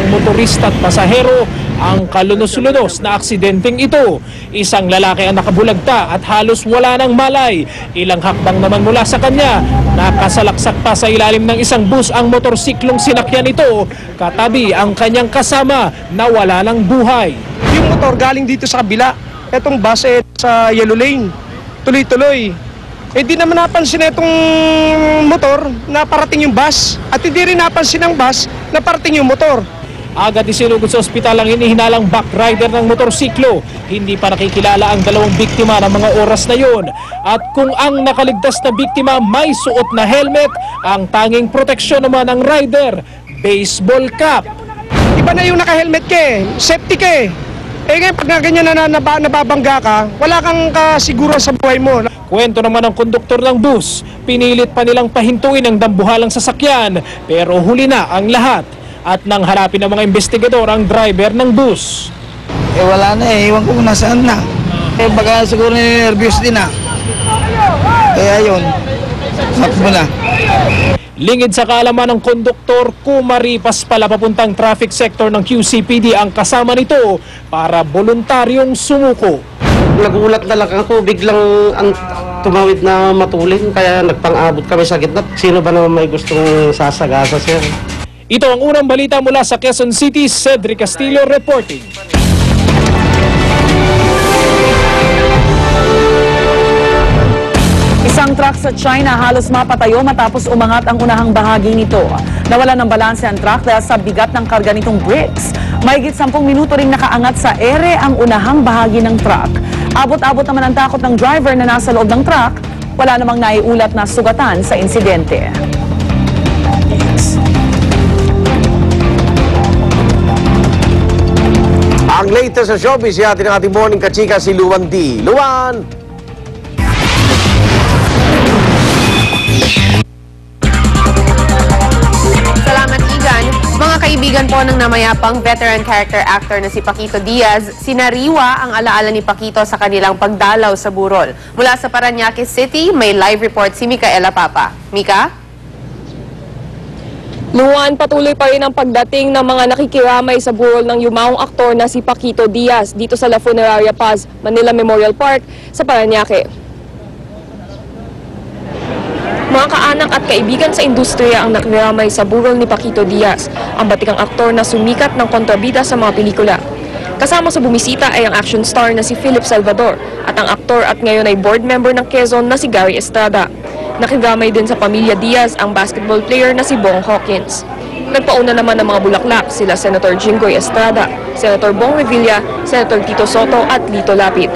motorista at pasahero ang kalunos-lunos na aksidenteng ito. Isang lalaki ang nakabulagta at halos wala ng malay. Ilang hakbang naman mula sa kanya, nakasalaksak pa sa ilalim ng isang bus ang motorsiklong sinakyan ito. Katabi ang kanyang kasama na wala ng buhay. Yung motor galing dito sa kabila, etong bus sa yellow lane, tuloy-tuloy. Di naman napansin itong motor na parating yung bus at hindi rin napansin ng bus na parating yung motor. Agad isinugod sa ospital ang hinihinalang backrider ng motorsiklo. Hindi pa nakikilala ang dalawang biktima ng mga oras na yon. At kung ang nakaligtas na biktima may suot na helmet, ang tanging proteksyon naman ng rider, baseball cap. Iba na yung naka-helmet ka safety ka ngayon pag ganyan na nababangga ka, wala kang kasiguran sa buhay mo. Kwento naman ng konduktor ng bus, pinilit pa nilang pahintuin ang dambuhalang sasakyan, pero huli na ang lahat. At nang harapin ng mga investigador ang driver ng bus. Wala na iwan ko kung nasaan na. Baka siguro nervyos din na. Kaya yun, sakbo na. Lingid sa kaalaman ng konduktor, kumaripas pala papuntang traffic sector ng QCPD ang kasama nito para voluntaryong sumuko. Nagulat na lang ako, biglang ang tumawid na matulin, kaya nagpang-abot kami sa gitna. Sino ba naman may gustong sasagasa, sir? Ito ang unang balita mula sa Quezon City, Cedric Castillo reporting. Isang truck sa China halos mapatayo matapos umangat ang unahang bahagi nito. Nawalan ng balanse ang truck dahil sa bigat ng karga nitong bricks. Mahigit 10 minuto ring nakaangat sa ere ang unahang bahagi ng truck. Abot-abot naman ang takot ng driver na nasa loob ng truck. Wala namang naiulat na sugatan sa insidente. Ang latest sa showbiz, yatin ang ating morning kachika si Luan D. Luan! Salamat, Igan. Mga kaibigan po ng namayapang veteran character actor na si Paquito Diaz, sinariwa ang alaala ni Paquito sa kanilang pagdalaw sa burol. Mula sa Parañaque City, may live report si Micaela Papa. Mika? Luan, patuloy pa rin ang pagdating ng mga nakikiramay sa burol ng yumaong aktor na si Paquito Diaz dito sa La Funeraria Paz, Manila Memorial Park sa Parañaque. Mga kaanak at kaibigan sa industriya ang nakikiramay sa burol ni Paquito Diaz, ang batikang aktor na sumikat ng kontrabida sa mga pelikula. Kasama sa bumisita ay ang action star na si Philip Salvador at ang aktor at ngayon ay board member ng Quezon na si Gary Estrada. Nakigamay din sa pamilya Diaz ang basketball player na si Bong Hawkins. Nagpauna naman ng mga bulaklak sila Senator Jinggoy Estrada, Senator Bong Revilla, Senator Tito Soto at Lito Lapid.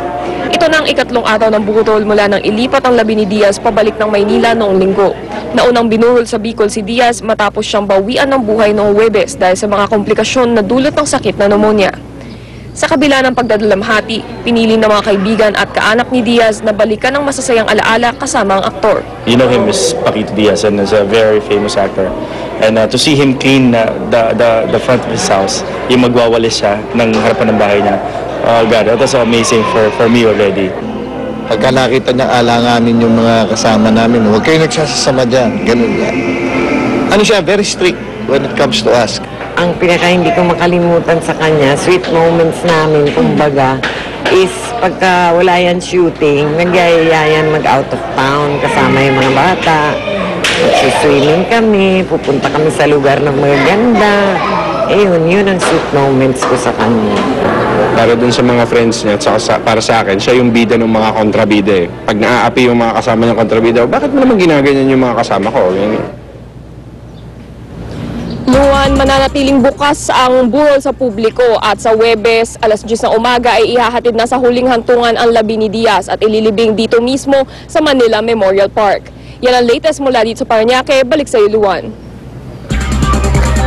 Ito na ang ikatlong araw ng burol mula nang ilipat ang labi ni Diaz pabalik ng Maynila noong linggo. Naunang binurol sa Bicol si Diaz matapos siyang bawian ng buhay noong Huwebes dahil sa mga komplikasyon na dulot ng sakit na pneumonia. Sa kabila ng pagdadalamhati, pinili ng mga kaibigan at kaanak ni Diaz na balikan ng masasayang alaala kasama ang aktor. You know him as Paquito Diaz and is a very famous actor. And to see him clean the front of his house, yung magwawalis siya ng harapan ng bahay niya. Oh God, that was amazing for me already. Pagka nakita niya alanganin yung mga kasama namin, huwag kayo nagsasama dyan, ganun yan. Ano siya, very strict when it comes to us. Ang pinaka hindi ko makalimutan sa kanya, sweet moments namin, kumbaga, is pagka wala yan shooting, nagyayayan mag-out of town kasama yung mga bata. Swimming kami, pupunta kami sa lugar ng magaganda. Yun ang sweet moments ko sa kanya. Para dun sa mga friends niya at para sa akin, siya yung bida ng mga kontrabida eh. Pag naaapi yung mga kasama niyang kontrabida, bakit mo naman ginaganyan yung mga kasama ko? Luan, mananatiling bukas ang burol sa publiko at sa Huwebes, alas 10 ng umaga ay ihahatid na sa huling hantungan ang labi ni Diaz at ililibing dito mismo sa Manila Memorial Park. Yan ang latest mula dito sa Parañaque. Balik sa iyo, Luan.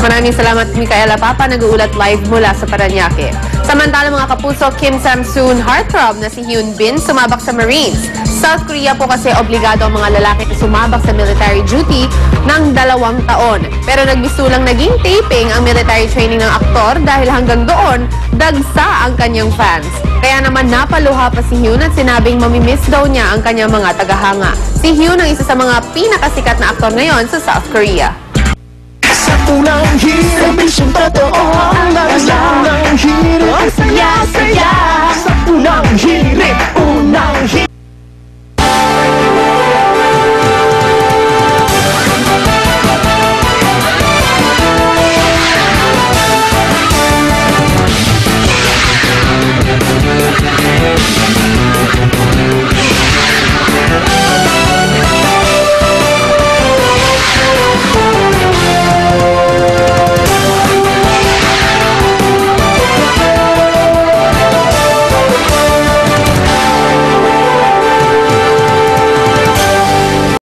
Maraming salamat, Micaela Papa, nag-uulat live mula sa Parañaque. Samantala mga kapuso, Kim Samsoon heartthrob na si Hyun Bin sumabak sa Marines. South Korea po kasi obligado ang mga lalaki na sumabak sa military duty ng 2 taon. Pero nagbisulang naging taping ang military training ng aktor dahil hanggang doon, dagsa ang kanyang fans. Kaya naman napaluha pa si Hyun at sinabing mamimiss daw niya ang kanyang mga tagahanga. Si Hyun ang isa sa mga pinakasikat na aktor ngayon sa South Korea. unang hirit, serbisyong totoo ang unang hirit, ang saya-saya sa unang hirit, unang hirit.